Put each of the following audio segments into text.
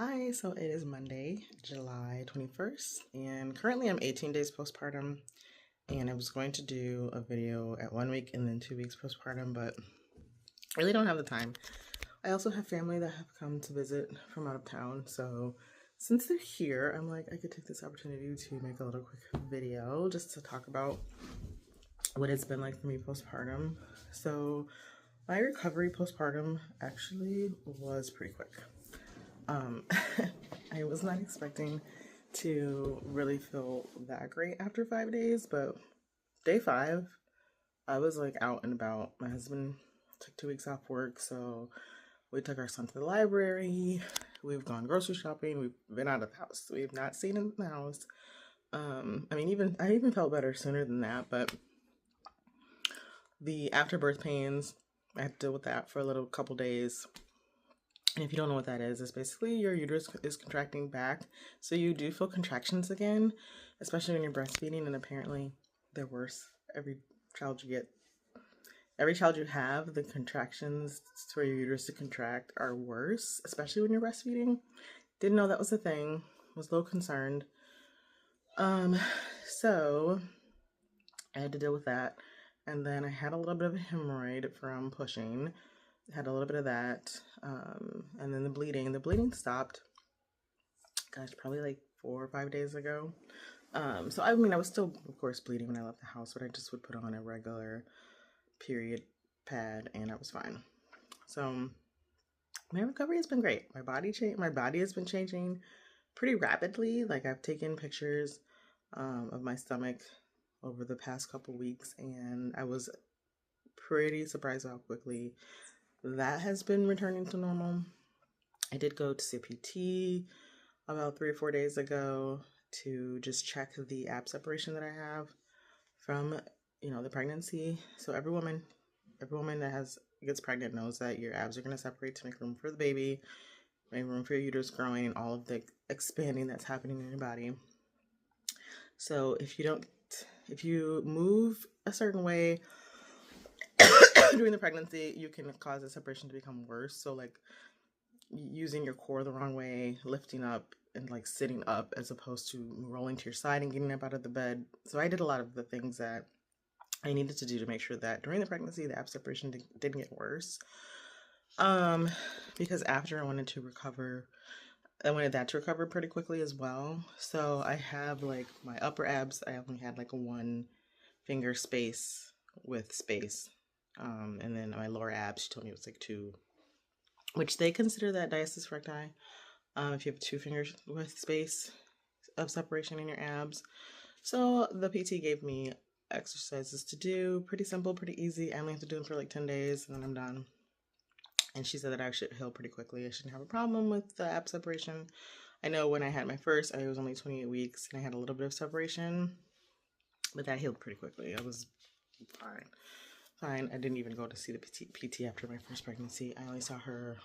Hi, so it is Monday, July 21st, and currently I'm 18 days postpartum, and I was going to do a video at 1 week and then 2 weeks postpartum, but I really don't have the time. I also have family that have come to visit from out of town, so since they're here, I'm like, I could take this opportunity to make a little quick video just to talk about what it's been like for me postpartum. So my recovery postpartum actually was pretty quick. I was not expecting to really feel that great after 5 days, but day 5, I was like out and about. My husband took 2 weeks off work, so we took our son to the library. We've gone grocery shopping. We've been out of the house. We've not seen in the house. I even felt better sooner than that, but the afterbirth pains, I had to deal with that for a couple days. And if you don't know what that is, it's basically your uterus is contracting back. So you do feel contractions again, especially when you're breastfeeding, and apparently they're worse. Every child you have, the contractions for your uterus to contract are worse, especially when you're breastfeeding. Didn't know that was a thing. Was a little concerned. So I had to deal with that. And then I had a little bit of a hemorrhoid from pushing. Had a little bit of that, and then the bleeding stopped, gosh, probably like 4 or 5 days ago. So I was still, of course, bleeding when I left the house, but I just would put on a regular period pad and I was fine. So my recovery has been great. My body has been changing pretty rapidly. Like, I've taken pictures of my stomach over the past couple weeks, and I was pretty surprised how quickly that has been returning to normal. I did go to CPT about 3 or 4 days ago to just check the ab separation that I have from, the pregnancy. So every woman that gets pregnant knows that your abs are going to separate to make room for the baby, make room for your uterus growing, and all of the expanding that's happening in your body. So if you move a certain way during the pregnancy, you can cause the separation to become worse. So, like, using your core the wrong way, lifting up and like sitting up as opposed to rolling to your side and getting up out of the bed. So I did a lot of the things that I needed to do to make sure that during the pregnancy the ab separation didn't get worse. Because after I wanted that to recover pretty quickly as well. So I have like my upper abs, I only had like a 1 finger space with space. And then my lower abs, she told me it was like 2, which they consider that diastasis recti. If you have 2 fingers with space of separation in your abs. So the PT gave me exercises to do, pretty simple, pretty easy. I only have to do them for like 10 days and then I'm done. And she said that I should heal pretty quickly. I shouldn't have a problem with the ab separation. I know when I had my first, I was only 28 weeks and I had a little bit of separation, but that healed pretty quickly. I was fine. I didn't even go to see the PT after my first pregnancy. I only saw her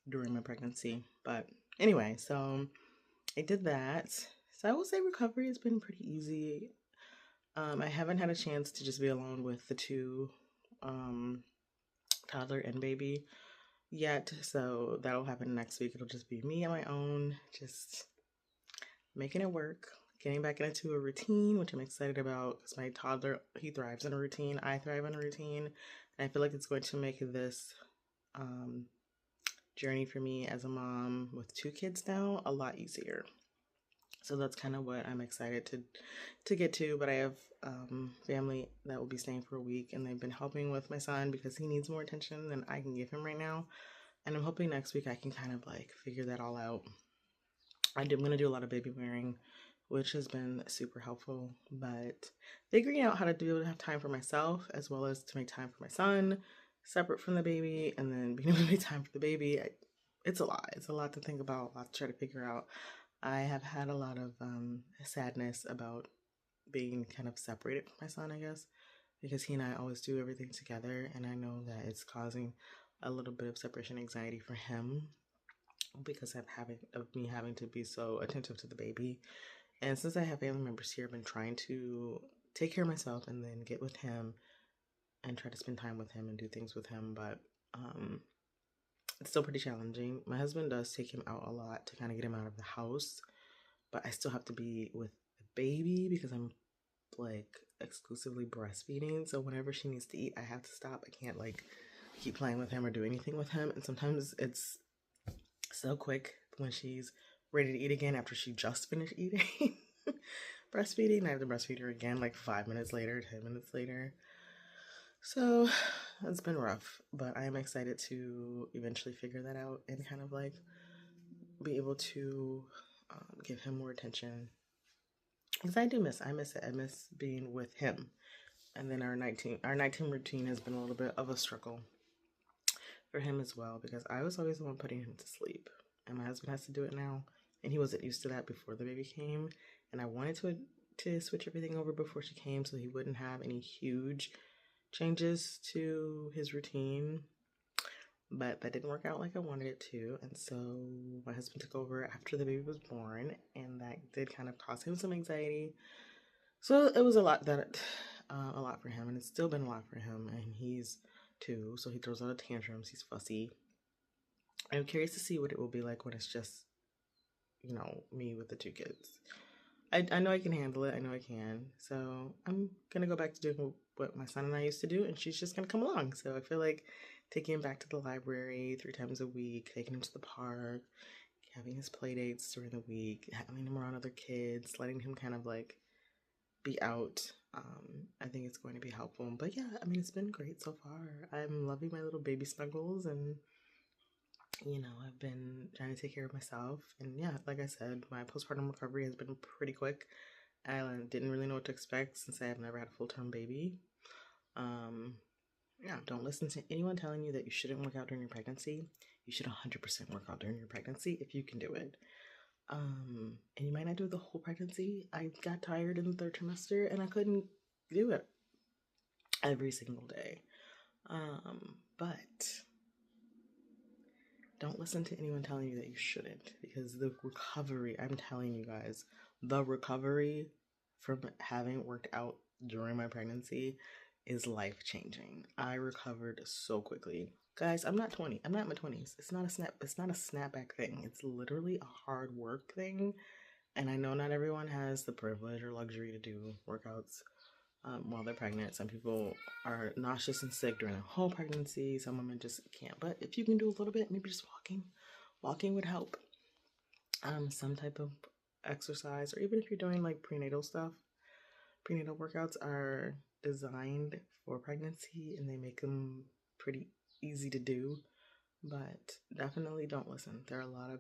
during my pregnancy. But anyway, so I did that. So I will say recovery has been pretty easy. I haven't had a chance to just be alone with the 2, toddler and baby yet. So that'll happen next week. It'll just be me on my own, just making it work. Getting back into a routine, which I'm excited about because my toddler, he thrives in a routine. I thrive in a routine. And I feel like it's going to make this journey for me as a mom with 2 kids now a lot easier. So that's kind of what I'm excited to get to. But I have family that will be staying for a week, and they've been helping with my son because he needs more attention than I can give him right now. And I'm hoping next week I can kind of like figure that all out. I'm going to do a lot of baby wearing, which has been super helpful, but figuring out how to be able to have time for myself as well as to make time for my son separate from the baby, and then being able to make time for the baby, it's a lot. It's a lot to think about, a lot to try to figure out. I have had a lot of sadness about being kind of separated from my son, I guess, because he and I always do everything together, and I know that it's causing a little bit of separation anxiety for him because of me having to be so attentive to the baby. And since I have family members here, I've been trying to take care of myself and then get with him and try to spend time with him and do things with him. But It's still pretty challenging. My husband does take him out a lot to kind of get him out of the house, but I still have to be with the baby because I'm like exclusively breastfeeding. So whenever she needs to eat, I have to stop. I can't like keep playing with him or do anything with him. And sometimes it's so quick when she's ready to eat again after she just finished eating. Breastfeeding, I have to breastfeed her again like 5 minutes later, 10 minutes later. So it's been rough, but I am excited to eventually figure that out and kind of like be able to give him more attention. Because I miss it. I miss being with him. And then our nighttime routine has been a little bit of a struggle for him as well because I was always the one putting him to sleep, and my husband has to do it now, and he wasn't used to that before the baby came, and I wanted to switch everything over before she came so he wouldn't have any huge changes to his routine, but that didn't work out like I wanted it to, and so my husband took over after the baby was born, and that did kind of cause him some anxiety. So it was a lot for him, and it's still been a lot for him, and he's two, so he throws out of tantrums. He's fussy. I'm curious to see what it will be like when it's just, me with the two kids. I know I can handle it. I know I can. So I'm gonna go back to doing what my son and I used to do, and she's just gonna come along. So I feel like taking him back to the library 3 times a week, taking him to the park, having his play dates during the week, having him around other kids, letting him kind of like be out. I think it's going to be helpful. But yeah, I mean, it's been great so far. I'm loving my little baby snuggles, and I've been trying to take care of myself. And yeah, like I said, my postpartum recovery has been pretty quick. I didn't really know what to expect since I have never had a full-term baby. Yeah, don't listen to anyone telling you that you shouldn't work out during your pregnancy. You should 100% work out during your pregnancy if you can do it. And you might not do the whole pregnancy. I got tired in the third trimester and I couldn't do it every single day. But don't listen to anyone telling you that you shouldn't, because the recovery, I'm telling you guys, the recovery from having worked out during my pregnancy is life changing. I recovered so quickly. Guys, I'm not 20. I'm not in my 20s. It's not a snapback thing. It's literally a hard work thing. And I know not everyone has the privilege or luxury to do workouts while they're pregnant. Some people are nauseous and sick during the whole pregnancy. Some women just can't. But if you can do a little bit, maybe just walking would help. Some type of exercise, or even if you're doing like prenatal stuff, prenatal workouts are designed for pregnancy and they make them pretty easy to do. But definitely don't listen. There are a lot of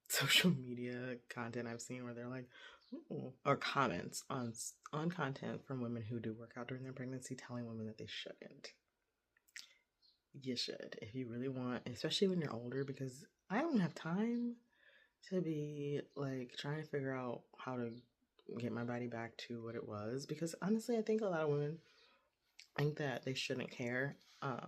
social media content I've seen where they're like, ooh, or comments on content from women who do work out during their pregnancy telling women that they shouldn't. You should if you really want, especially when you're older, because I don't have time to be like trying to figure out how to get my body back to what it was, because honestly I think a lot of women think that they shouldn't care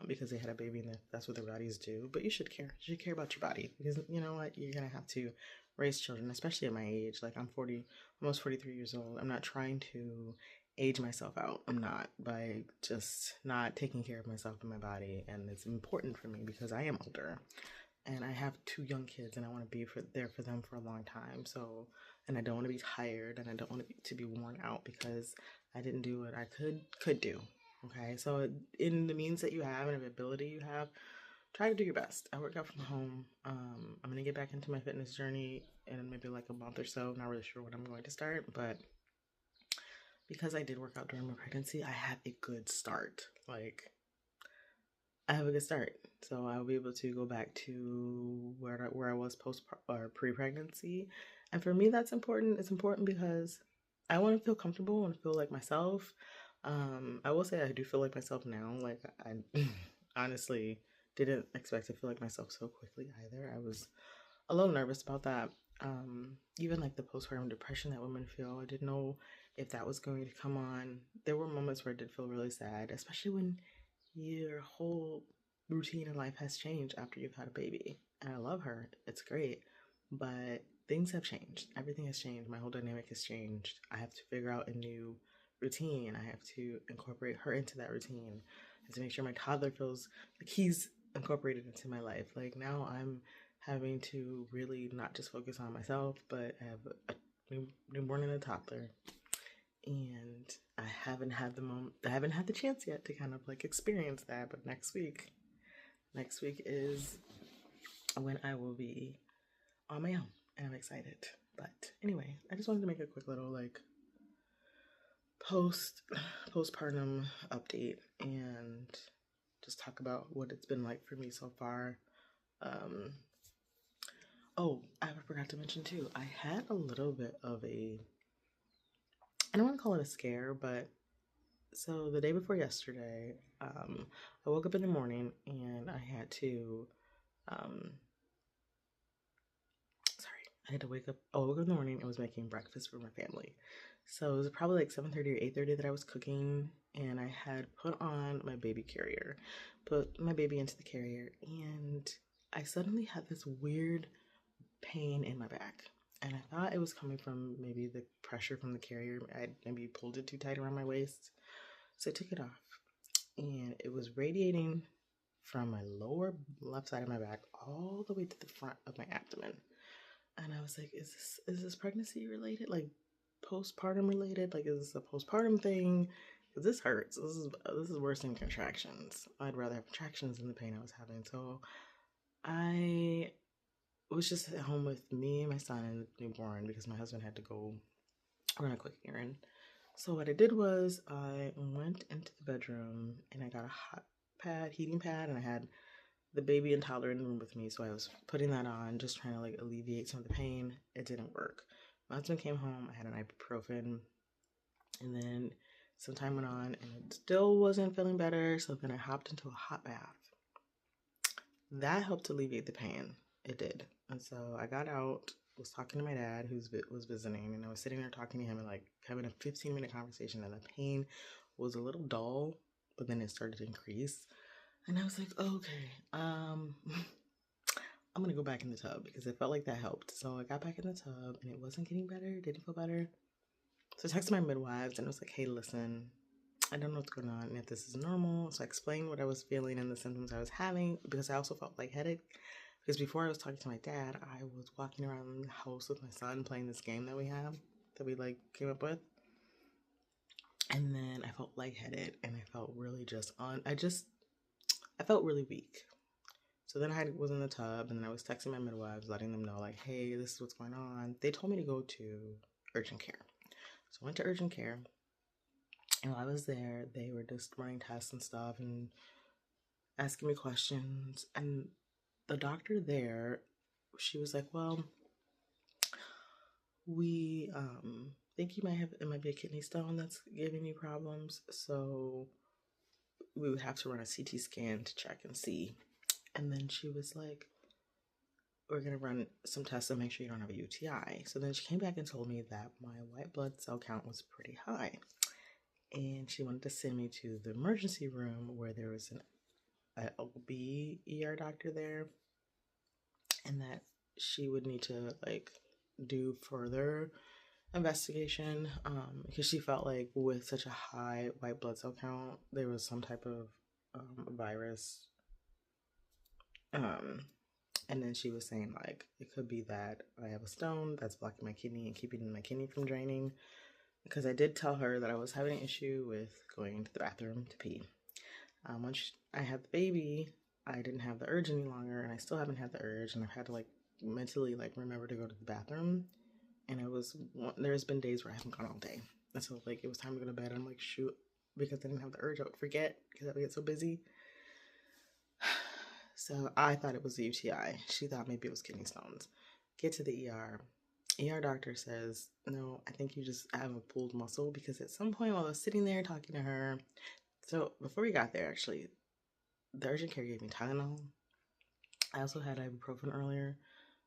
because they had a baby and that's what their bodies do. But you should care. You should care about your body, because you know what? You're going to have to raise children, especially at my age. Like I'm 40, almost 43 years old. I'm not trying to age myself out. I'm not, by just not taking care of myself and my body. And it's important for me because I am older and I have 2 young kids and I want to be there for them for a long time. So, and I don't want to be tired and I don't want to be worn out because I didn't do what I could do. Okay, so in the means that you have and the ability you have, try to do your best. I work out from home. I'm going to get back into my fitness journey in maybe like a month or so. Not really sure when I'm going to start, but because I did work out during my pregnancy, I had a good start. Like, I have a good start. So I'll be able to go back to where I was pre-pregnancy. And for me, that's important. It's important because I want to feel comfortable and feel like myself. I will say I do feel like myself now. Like I honestly didn't expect to feel like myself so quickly either. I was a little nervous about that. Even like the postpartum depression that women feel, I didn't know if that was going to come on. There were moments where I did feel really sad, especially when your whole routine in life has changed after you've had a baby. And I love her. It's great. But things have changed. Everything has changed. My whole dynamic has changed. I have to figure out a new routine. I have to incorporate her into that routine. I have to make sure my toddler feels like he's incorporated into my life. Like now I'm having to really not just focus on myself, but I have a newborn and a toddler. And I haven't had the chance yet to kind of like experience that. But next week is when I will be on my own, and I'm excited. But anyway, I just wanted to make a quick little like postpartum update and just talk about what it's been like for me so far. Oh, I forgot to mention too, I had a little bit of I don't want to call it a scare, but so the day before yesterday, I woke up in the morning and I had to, um, I had to wake up. Oh, I woke up in the morning and was making breakfast for my family. So it was probably like 7:30 or 8:30 that I was cooking, and I had put on my baby carrier, put my baby into the carrier, and I suddenly had this weird pain in my back. And I thought it was coming from maybe the pressure from the carrier. I maybe pulled it too tight around my waist. So I took it off, and it was radiating from my lower left side of my back all the way to the front of my abdomen. And I was like, is this pregnancy related? Like postpartum related? Like is this a postpartum thing? Because this hurts. This is worse than contractions. I'd rather have contractions than the pain I was having. So I was just at home with me and my son and the newborn because my husband had to go run a quick errand. So what I did was I went into the bedroom and I got a heating pad, and I had the baby and toddler in the room with me. So I was putting that on, just trying to like alleviate some of the pain. It didn't work. My husband came home, I had an ibuprofen, and then some time went on and it still wasn't feeling better. So then I hopped into a hot bath. That helped alleviate the pain. It did. And so I got out, was talking to my dad who was visiting, and I was sitting there talking to him and like having a 15-minute conversation, and the pain was a little dull, but then it started to increase. And I was like, okay, I'm gonna go back in the tub because it felt like that helped. So I got back in the tub and it wasn't getting better, it didn't feel better. So I texted my midwives and I was like, hey, listen, I don't know what's going on and if this is normal. So I explained what I was feeling and the symptoms I was having, because I also felt lightheaded. Because before I was talking to my dad, I was walking around the house with my son playing this game that we have, that we like came up with. And then I felt lightheaded and I felt really I felt really weak. So then I was in the tub and then I was texting my midwives, letting them know like, hey, this is what's going on. They told me to go to urgent care. So I went to urgent care, and while I was there, they were just running tests and stuff and asking me questions. And the doctor there, she was like, well, we think it might be a kidney stone that's giving you problems. So we would have to run a CT scan to check and see. And then she was like, we're going to run some tests to make sure you don't have a UTI. So then she came back and told me that my white blood cell count was pretty high. And she wanted to send me to the emergency room where there was an OB ER doctor there. And that she would need to like do further investigation, because she felt like with such a high white blood cell count, there was some type of virus. And then she was saying like it could be that I have a stone that's blocking my kidney and keeping my kidney from draining. Because I did tell her that I was having an issue with going to the bathroom to pee. Once I had the baby, I didn't have the urge any longer, and I still haven't had the urge, and I've had to like mentally like remember to go to the bathroom. And there's been days where I haven't gone all day, and so like it was time to go to bed. I'm like, shoot, because I didn't have the urge, I would forget because I would get so busy. So I thought it was a UTI. She thought maybe it was kidney stones. Get to the ER. ER doctor says, no, I think you just have a pulled muscle, because at some point while I was sitting there talking to her, so before we got there, actually, the urgent care gave me Tylenol. I also had ibuprofen earlier,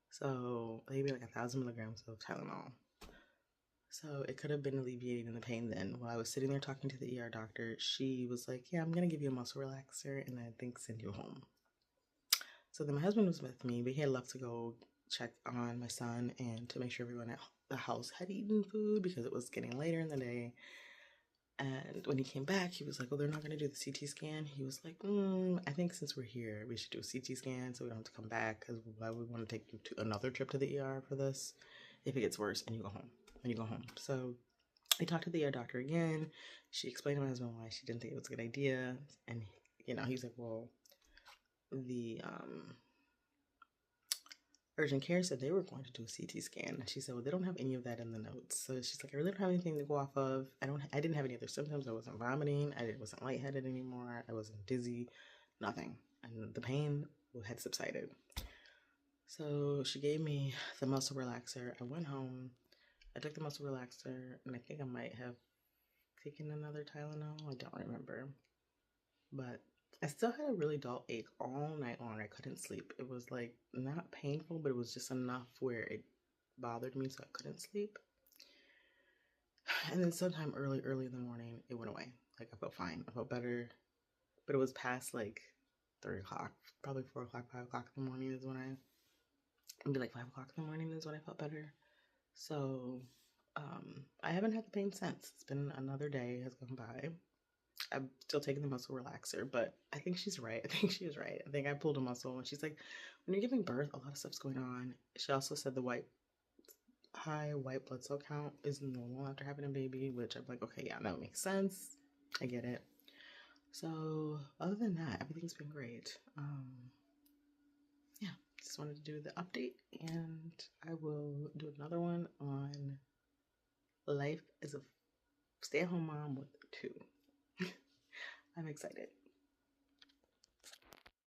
so they gave me like 1,000 milligrams of Tylenol. So it could have been alleviating the pain then. While I was sitting there talking to the ER doctor, she was like, yeah, I'm going to give you a muscle relaxer and I think send you home. So then my husband was with me, but he had left to go check on my son and to make sure everyone at the house had eaten food because it was getting later in the day. And when he came back, he was like, oh, they're not going to do the CT scan. He was like, I think since we're here, we should do a CT scan so we don't have to come back, because why would we want to take you to another trip to the ER for this if it gets worse and you go home. So I talked to the ER doctor again. She explained to my husband why she didn't think it was a good idea. And, he was like, well, the urgent care said they were going to do a CT scan. And she said, well, they don't have any of that in the notes. So she's like, I really don't have anything to go off of. I didn't have any other symptoms. I wasn't vomiting. I wasn't lightheaded anymore. I wasn't dizzy, nothing. And the pain had subsided. So she gave me the muscle relaxer. I went home. I took the muscle relaxer, and I think I might have taken another Tylenol. I don't remember. But I still had a really dull ache all night long. I couldn't sleep. It was like not painful, but it was just enough where it bothered me, so I couldn't sleep. And then sometime early in the morning, it went away. Like, I felt fine. I felt better. But it was past like 3 o'clock, probably 4 o'clock, 5 o'clock in the morning is when it'd be like 5 o'clock in the morning is when I felt better. So I haven't had the pain since. It's been another day has gone by. I'm still taking the muscle relaxer, but I think she's right. I think she was right. I think I pulled a muscle, and she's like, when you're giving birth, a lot of stuff's going on. She also said the high white blood cell count is normal after having a baby, which I'm like, okay, yeah, that makes sense. I get it. So other than that, everything's been great. Yeah, just wanted to do the update, and I will do another one on life as a stay-at-home mom with 2. I'm excited.